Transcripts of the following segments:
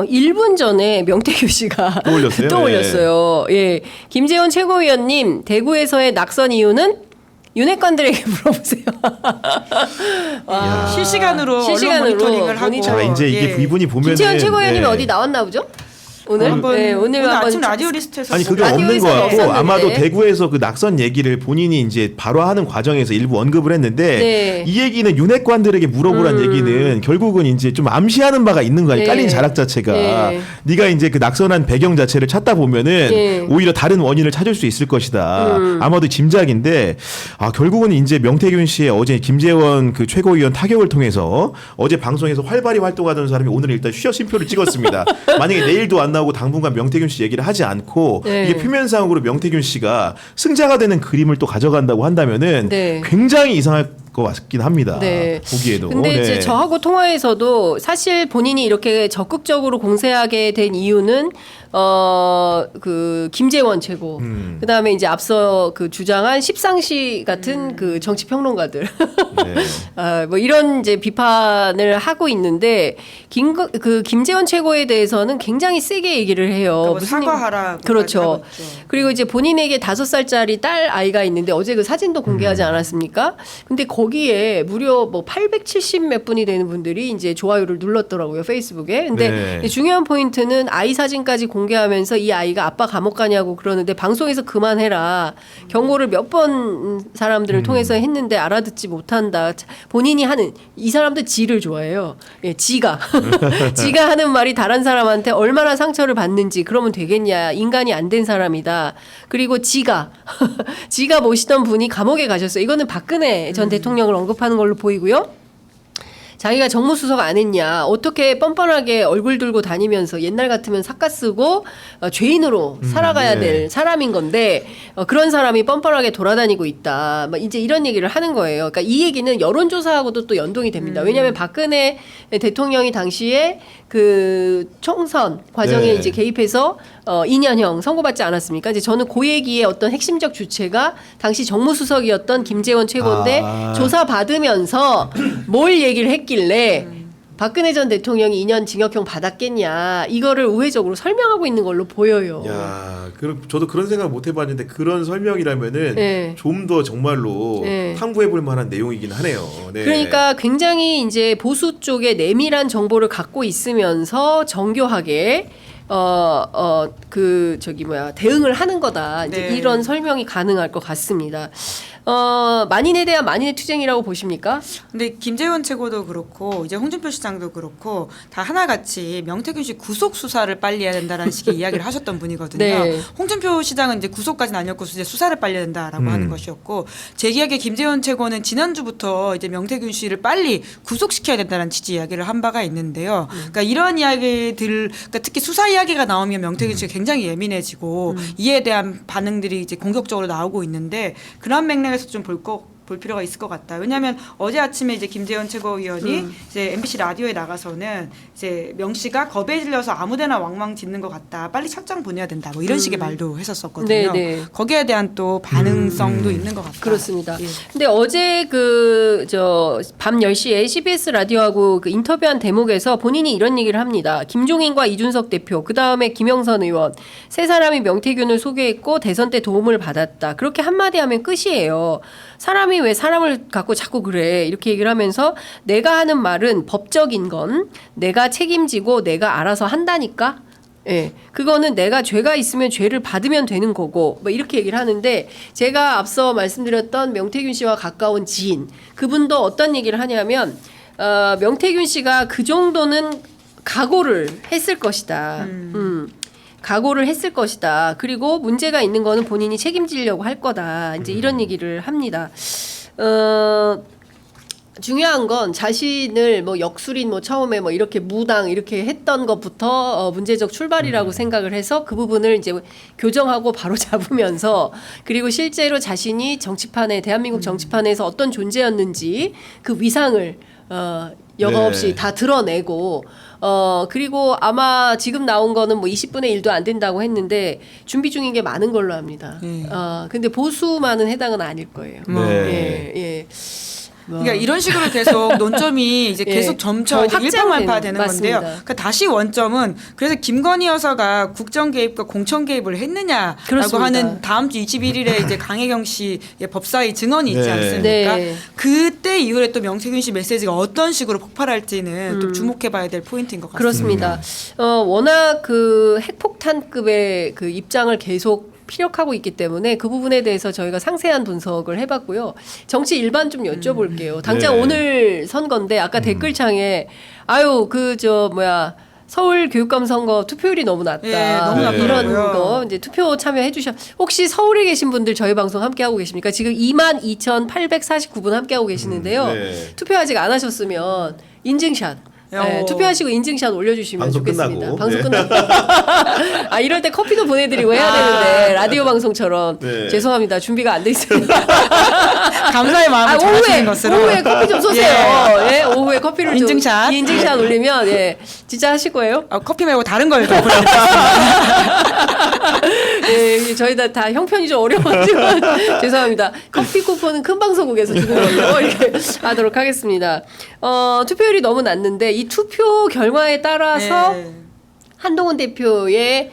1분 전에 명태균 씨가 또 올렸어요. 또 올렸어요. 예. 김재원 최고위원님, 대구에서의 낙선 이유는 윤핵관들에게 물어보세요. 실시간으로 언론 모니터링을 하고. 자, 이제 이게 이분이 보면 김재원 최고위원님이 어디 나왔나 보죠? 오늘 오늘 아침 라디오 리스트에서 아니 그게 없는 것 같고 없었는데. 아마도 대구에서 그 낙선 얘기를 본인이 이제 바로 하는 과정에서 일부 언급을 했는데 네. 이 얘기는 윤핵관들에게 물어보란 얘기는 결국은 이제 좀 암시하는 바가 있는 거 아니에요. 네. 깔린 자락 자체가 네. 네가 이제 그 낙선한 배경 자체를 찾다 보면은 네. 오히려 다른 원인을 찾을 수 있을 것이다. 아마도 짐작인데 결국은 이제 명태균 씨의 어제 김재원 그 최고위원 타격을 통해서 어제 방송에서 활발히 활동하던 사람이 오늘 일단 쉬어 심표를 찍었습니다. 만약에 내일도 안 나오고 당분간 명태균 씨 얘기를 하지 않고 네. 이게 표면상으로 명태균 씨가 승자가 되는 그림을 또 가져간다고 한다면은 네. 굉장히 이상할 것 같긴 합니다. 네. 보기에도. 근데 네. 이제 저하고 통화에서도 사실 본인이 이렇게 적극적으로 공세하게 된 이유는 그 김재원 최고, 그 다음에 이제 앞서 그 주장한 십상시 같은 그 정치 평론가들, 네. 뭐 이런 이제 비판을 하고 있는데 그 김재원 최고에 대해서는 굉장히 세게 얘기를 해요. 뭐 사과하라. 그렇죠. 그리고 이제 본인에게 5살짜리 딸 아이가 있는데 어제 그 사진도 공개하지 않았습니까? 근데 거기에 무려 뭐 870 몇 분이 되는 분들이 이제 좋아요를 눌렀더라고요, 페이스북에. 근데 네. 중요한 포인트는 아이 사진까지 공개하면서 이 아이가 아빠 감옥 가냐고 그러는데 방송에서 그만해라. 경고를 몇 번 사람들을 통해서 했는데 알아듣지 못한다. 본인이 하는 이 사람들 지를 좋아해요. 예, 지가 하는 말이 다른 사람한테 얼마나 상처를 받는지 그러면 되겠냐. 인간이 안 된 사람이다. 그리고 지가 모시던 분이 감옥에 가셨어요. 이거는 박근혜 전 대통령을 언급하는 걸로 보이고요. 자기가 정무수석 안 했냐, 어떻게 뻔뻔하게 얼굴 들고 다니면서 옛날 같으면 삭가 쓰고 죄인으로 살아가야 될 사람인 건데 그런 사람이 뻔뻔하게 돌아다니고 있다. 막 이제 이런 얘기를 하는 거예요. 그러니까 이 얘기는 여론조사하고도 또 연동이 됩니다. 왜냐하면 박근혜 대통령이 당시에 그 총선 과정에 네. 이제 개입해서 2년형 선고받지 않았습니까? 이제 저는 그 얘기의 어떤 핵심적 주체가 당시 정무수석이었던 김재원 최고인데 조사 받으면서 뭘 얘기를 했길래 박근혜 전 대통령이 2년 징역형 받았겠냐 이거를 우회적으로 설명하고 있는 걸로 보여요. 야, 저도 그런 생각 못 해봤는데 그런 설명이라면은 네. 좀 더 정말로 네. 탐구해볼 만한 내용이긴 하네요. 네. 그러니까 굉장히 이제 보수 쪽에 내밀한 정보를 갖고 있으면서 정교하게 대응을 하는 거다. 이제 네. 이런 설명이 가능할 것 같습니다. 만인에 대한 만인의 투쟁이라고 보십니까? 근데 김재원 최고도 그렇고 이제 홍준표 시장도 그렇고 다 하나같이 명태균 씨 구속 수사를 빨리 해야 된다라는 식의 이야기를 하셨던 분이거든요. 네. 홍준표 시장은 이제 구속까지는 아니었고 이제 수사를 빨리 해야 된다라고 하는 것이었고 제 기억에 김재원 최고는 지난주부터 이제 명태균 씨를 빨리 구속시켜야 된다는 취지 이야기를 한 바가 있는데요. 그러니까 이런 이야기들, 그러니까 특히 수사 이야기가 나오면 명태균 씨가 굉장히 예민해지고 이에 대한 반응들이 이제 공격적으로 나오고 있는데 그런 맥락에서 좀 볼 필요가 있을 것 같다. 왜냐하면 어제 아침에 이제 김재원 최고위원이 이제 MBC 라디오에 나가서는 이제 명 씨가 겁에 질려서 아무데나 왕왕 짖는 것 같다. 빨리 첫장 보내야 된다. 뭐 이런 식의 말도 했었었거든요. 네네. 거기에 대한 또 반응성도 있는 것 같다. 그렇습니다. 예. 근데 어제 밤 10시에 CBS 라디오하고 그 인터뷰한 대목에서 본인이 이런 얘기를 합니다. 김종인과 이준석 대표, 그 다음에 김영선 의원 세 사람이 명태균을 소개했고 대선 때 도움을 받았다. 그렇게 한마디 하면 끝이에요. 사람이 왜 사람을 갖고 자꾸 그래 이렇게 얘기를 하면서 내가 하는 말은 법적인 건 내가 책임지고 내가 알아서 한다니까. 예, 그거는 내가 죄가 있으면 죄를 받으면 되는 거고 뭐 이렇게 얘기를 하는데 제가 앞서 말씀드렸던 명태균 씨와 가까운 지인 그분도 어떤 얘기를 하냐면 명태균 씨가 그 정도는 각오를 했을 것이다. 각오를 했을 것이다. 그리고 문제가 있는 거는 본인이 책임지려고 할 거다. 이제 이런 얘기를 합니다. 중요한 건 자신을 뭐 역술인 뭐 처음에 뭐 이렇게 무당 이렇게 했던 것부터 문제적 출발이라고 생각을 해서 그 부분을 이제 교정하고 바로 잡으면서 그리고 실제로 자신이 정치판에 대한민국 정치판에서 어떤 존재였는지 그 위상을 여과 없이 네. 다 드러내고 그리고 아마 지금 나온 거는 뭐 20분의 1도 안 된다고 했는데 준비 중인 게 많은 걸로 압니다. 근데 보수만은 해당은 아닐 거예요. 네. 예. 그러니까 이런 식으로 계속 논점이 이제 예. 계속 점차 이제 확장되는, 일파만파되는 건데요. 맞습니다. 그러니까 다시 원점은 그래서 김건희 여사가 국정 개입과 공천 개입을 했느냐라고 그렇습니다. 하는 다음 주 21일에 이제 강혜경 씨의 법사위 증언이 있지 네. 않습니까? 네. 그때 이후에 또 명태균 씨 메시지가 어떤 식으로 폭발할지는 또 주목해봐야 될 포인트인 것 같습니다. 그렇습니다. 워낙 그 핵폭탄급의 그 입장을 계속 피력하고 있기 때문에 그 부분에 대해서 저희가 상세한 분석을 해봤고요. 정치 일반 좀 여쭤볼게요. 당장 네. 오늘 선거인데 아까 댓글창에 아유 서울 교육감 선거 투표율이 너무 낮다. 예, 너무 낮더라고요. 이런 거 이제 투표 참여해 주셔. 혹시 서울에 계신 분들 저희 방송 함께 하고 계십니까? 지금 22,849분 함께 하고 계시는데요. 네. 투표 아직 안 하셨으면 인증샷. 네, 투표하시고 인증샷 올려주시면 방송 좋겠습니다. 끝나고. 방송 네. 끝나고. 아 이럴 때 커피도 보내드리고 해야 되는데 라디오 방송처럼 네. 죄송합니다. 준비가 안 돼 있습니다. 감사의 마음을 전하시는 것으로. 오후에 커피 좀 쏘세요. 예, 오후에 커피를 좀 인증샷. 인증샷 올리면 예, 진짜 하실 거예요? 커피 말고 다른 걸 더 보내드리겠습니다. 예, 저희 다 형편이 좀 어려워지만 죄송합니다. 커피 쿠폰은 큰 방송국에서 주는 걸로 이렇게 하도록 하겠습니다. 투표율이 너무 낮는데 이 투표 결과에 따라서 네. 한동훈 대표의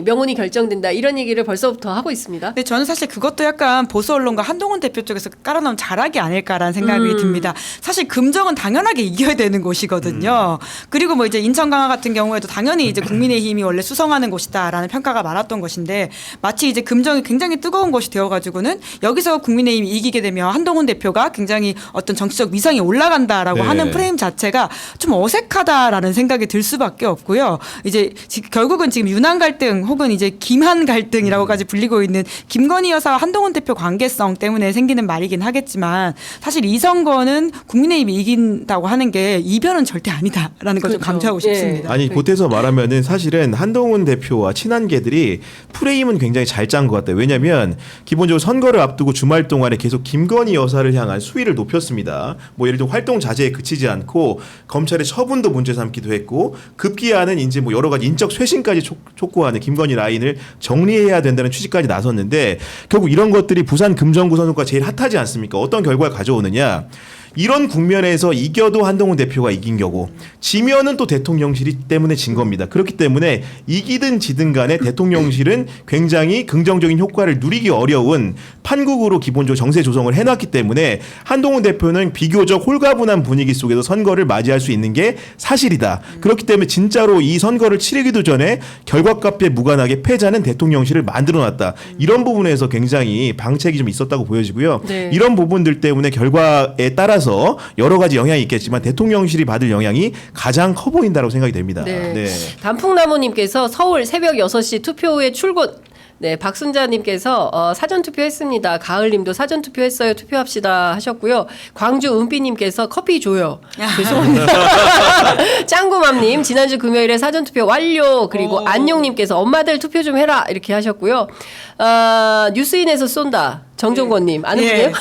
명운이 결정된다 이런 얘기를 벌써부터 하고 있습니다. 근데 저는 사실 그것도 약간 보수 언론과 한동훈 대표 쪽에서 깔아놓은 자락이 아닐까라는 생각이 듭니다. 사실 금정은 당연하게 이겨야 되는 곳이거든요. 그리고 뭐 이제 인천 강화 같은 경우에도 당연히 이제 국민의힘이 원래 수성하는 곳이다라는 평가가 많았던 것인데 마치 이제 금정이 굉장히 뜨거운 곳이 되어가지고는 여기서 국민의힘이 이기게 되면 한동훈 대표가 굉장히 어떤 정치적 위상이 올라간다라고 네. 하는 프레임 자체가 좀 어색하다라는 생각이 들 수밖에 없고요. 이제 결국은 지금 윤한 갈등 혹은 이제 김한 갈등이라고까지 불리고 있는 김건희 여사와 한동훈 대표 관계성 때문에 생기는 말이긴 하겠지만 사실 이 선거는 국민의힘이 이긴다고 하는 게 이변은 절대 아니다라는 걸 좀 그렇죠. 강조하고 예. 싶습니다. 아니 보태서 말하면은 사실은 한동훈 대표와 친한계들이 프레임은 굉장히 잘 짠 것 같아요. 왜냐하면 기본적으로 선거를 앞두고 주말 동안에 계속 김건희 여사를 향한 수위를 높였습니다. 뭐 예를 들어 활동 자제에 그치지 않고 검찰의 처분도 문제 삼기도 했고 급기야는 이제 뭐 여러 가지 인적 쇄신까지 촉구하는 김건희 라인을 정리해야 된다는 취지까지 나섰는데 결국 이런 것들이 부산 금정구 선거가 제일 핫하지 않습니까? 어떤 결과를 가져오느냐? 이런 국면에서 이겨도 한동훈 대표가 이긴 거고 지면은 또 대통령실이 때문에 진 겁니다. 그렇기 때문에 이기든 지든 간에 대통령실은 굉장히 긍정적인 효과를 누리기 어려운 판국으로 기본적으로 정세 조성을 해놨기 때문에 한동훈 대표는 비교적 홀가분한 분위기 속에서 선거를 맞이할 수 있는 게 사실이다. 그렇기 때문에 진짜로 이 선거를 치르기도 전에 결과값에 무관하게 패자는 대통령실을 만들어놨다. 이런 부분에서 굉장히 방책이 좀 있었다고 보여지고요. 네. 이런 부분들 때문에 결과에 따라서 여러 가지 영향이 있겠지만 대통령실이 받을 영향이 가장 커 보인다고 생각이 됩니다. 네. 단풍나무님께서 서울 새벽 6시 투표 후에 출근. 네, 박순자님께서 사전 투표했습니다. 가을님도 사전 투표했어요. 투표합시다 하셨고요. 광주 은비님께서 커피 줘요. 죄송합니다. 짱구맘님 지난주 금요일에 사전 투표 완료. 그리고 안용님께서 엄마들 투표 좀 해라 이렇게 하셨고요. 뉴스인에서 쏜다. 정종권님 아는 분이에요?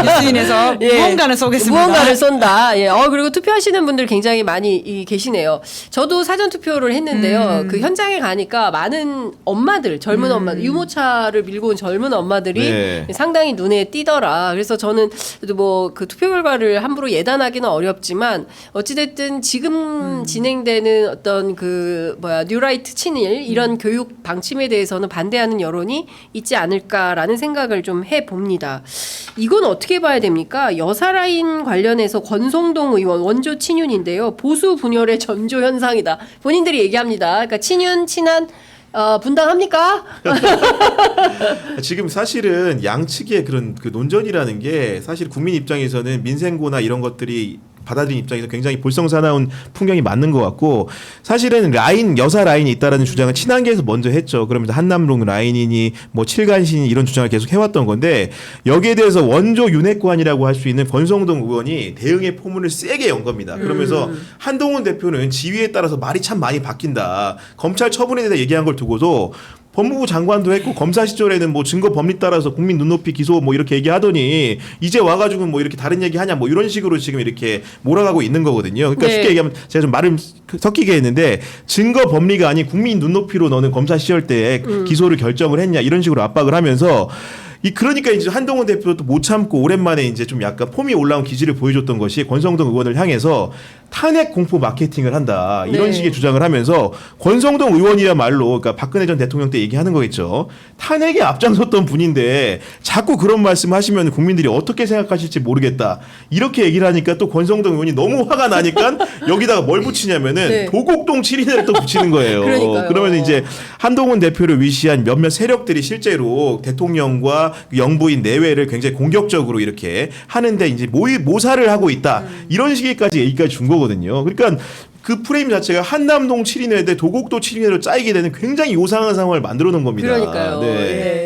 뉴스인에서 무언가를 쏘겠습니다. 무언가를 쏜다. 예. 그리고 투표하시는 분들 굉장히 많이 계시네요. 저도 사전 투표를 했는데요. 그 현장에 가니까 많은 엄마들, 젊은 엄마들, 유모차를 밀고 온 젊은 엄마들이 네. 상당히 눈에 띄더라. 그래서 저는 뭐 그 투표 결과를 함부로 예단하기는 어렵지만 어찌됐든 지금 진행되는 어떤 뉴라이트 친일 이런 교육 방침에 대해서는 반대하는 여론이 있지 않을까라는 생각을 좀 해봅니다. 이건 어떻게 봐야 됩니까? 여사 라인 관련해서 권성동 의원 원조 친윤인데요. 보수 분열의 전조 현상이다. 본인들이 얘기합니다. 그러니까 친윤 친한 분당합니까? 지금 사실은 양측의 그런 그 논전이라는 게 사실 국민 입장에서는 민생고나 이런 것들이 받아들인 입장에서 굉장히 볼썽사나운 풍경이 맞는 것 같고 사실은 여사 라인이 있다라는 주장은 친한계에서 먼저 했죠. 그러면서 한남동 라인이니 뭐 칠간신이 이런 주장을 계속 해왔던 건데 여기에 대해서 원조 윤핵관이라고 할 수 있는 권성동 의원이 대응의 포문을 세게 연 겁니다. 그러면서 한동훈 대표는 지위에 따라서 말이 참 많이 바뀐다. 검찰 처분에 대해서 얘기한 걸 두고도 법무부 장관도 했고 검사 시절에는 뭐 증거 법리 따라서 국민 눈높이 기소 뭐 이렇게 얘기하더니 이제 와가지고 뭐 이렇게 다른 얘기하냐 뭐 이런 식으로 지금 이렇게 몰아가고 있는 거거든요. 그러니까 네. 쉽게 얘기하면 제가 좀 말을 섞이게 했는데 증거 법리가 아닌 국민 눈높이로 너는 검사 시절 때 기소를 결정을 했냐 이런 식으로 압박을 하면서 그러니까 이제 한동훈 대표도 못 참고 오랜만에 이제 좀 약간 폼이 올라온 기질을 보여줬던 것이 권성동 의원을 향해서 탄핵 공포 마케팅을 한다 이런 네. 식의 주장을 하면서 권성동 의원이야말로 그러니까 박근혜 전 대통령 때 얘기하는 거겠죠. 탄핵에 앞장섰던 분인데 자꾸 그런 말씀하시면 국민들이 어떻게 생각하실지 모르겠다 이렇게 얘기를 하니까 또 권성동 의원이 너무 화가 나니까 여기다가 뭘 붙이냐면은 네. 도곡동 7인회를 또 붙이는 거예요. 그러니까요. 그러면 이제 한동훈 대표를 위시한 몇몇 세력들이 실제로 대통령과 영부인 내외를 굉장히 공격적으로 이렇게 하는데 이제 모사를 하고 있다 이런 식의까지 얘기까지 준 거거든요. 그러니까 그 프레임 자체가 한남동 7인회 대 도곡도 7인회로 짜이게 되는 굉장히 요상한 상황을 만들어 놓은 겁니다. 그러니까요. 네. 예.